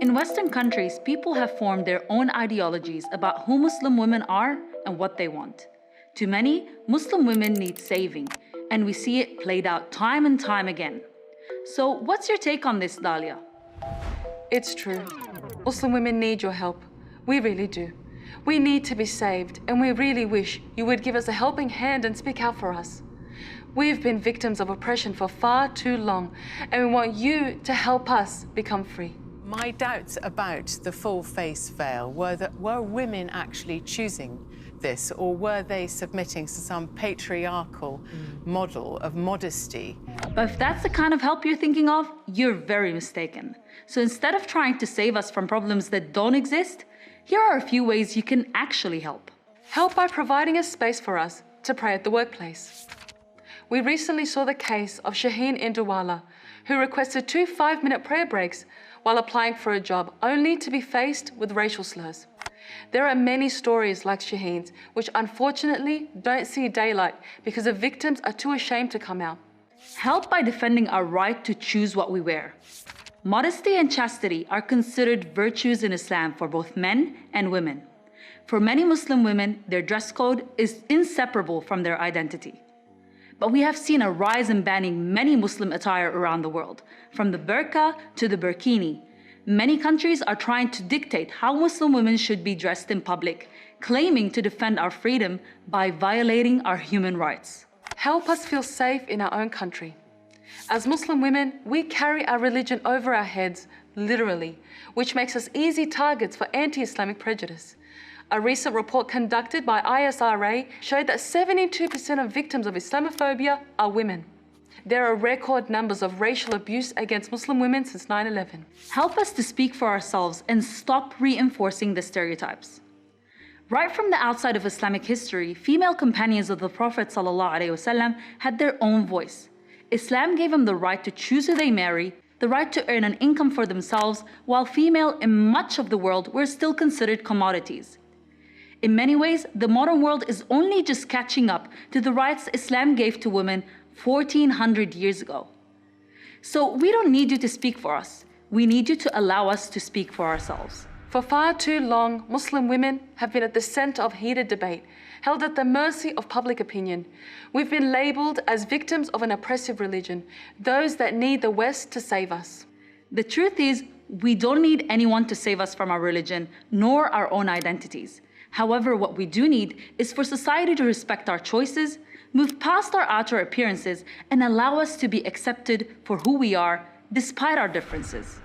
In Western countries, people have formed their own ideologies about who Muslim women are and what they want. To many, Muslim women need saving, and we see it played out time and time again. So what's your take on this, Dalia? It's true. Muslim women need your help. We really do. We need to be saved, and we really wish you would give us a helping hand and speak out for us. We've been victims of oppression for far too long, and we want you to help us become free. My doubts about the full face veil were women actually choosing this, or were they submitting to some patriarchal model of modesty? But if that's the kind of help you're thinking of, you're very mistaken. So instead of trying to save us from problems that don't exist, here are a few ways you can actually help. Help by providing a space for us to pray at the workplace. We recently saw the case of Shaheen in Douala, who requested 2 5-minute prayer breaks while applying for a job, only to be faced with racial slurs. There are many stories like Shaheen's, which unfortunately don't see daylight because the victims are too ashamed to come out. Help by defending our right to choose what we wear. Modesty and chastity are considered virtues in Islam for both men and women. For many Muslim women, their dress code is inseparable from their identity. But we have seen a rise in banning many Muslim attire around the world, from the burqa to the burkini. Many countries are trying to dictate how Muslim women should be dressed in public, claiming to defend our freedom by violating our human rights. Help us feel safe in our own country. As Muslim women, we carry our religion over our heads, literally, which makes us easy targets for anti-Islamic prejudice. A recent report conducted by ISRA showed that 72% of victims of Islamophobia are women. There are record numbers of racial abuse against Muslim women since 9/11. Help us to speak for ourselves and stop reinforcing the stereotypes. Right from the outside of Islamic history, female companions of the Prophet ﷺ had their own voice. Islam gave them the right to choose who they marry, the right to earn an income for themselves, while female in much of the world were still considered commodities. In many ways, the modern world is only just catching up to the rights Islam gave to women 1400 years ago. So we don't need you to speak for us. We need you to allow us to speak for ourselves. For far too long, Muslim women have been at the center of heated debate, held at the mercy of public opinion. We've been labeled as victims of an oppressive religion, those that need the West to save us. The truth is, we don't need anyone to save us from our religion, nor our own identities. However, what we do need is for society to respect our choices, move past our outer appearances, and allow us to be accepted for who we are, despite our differences.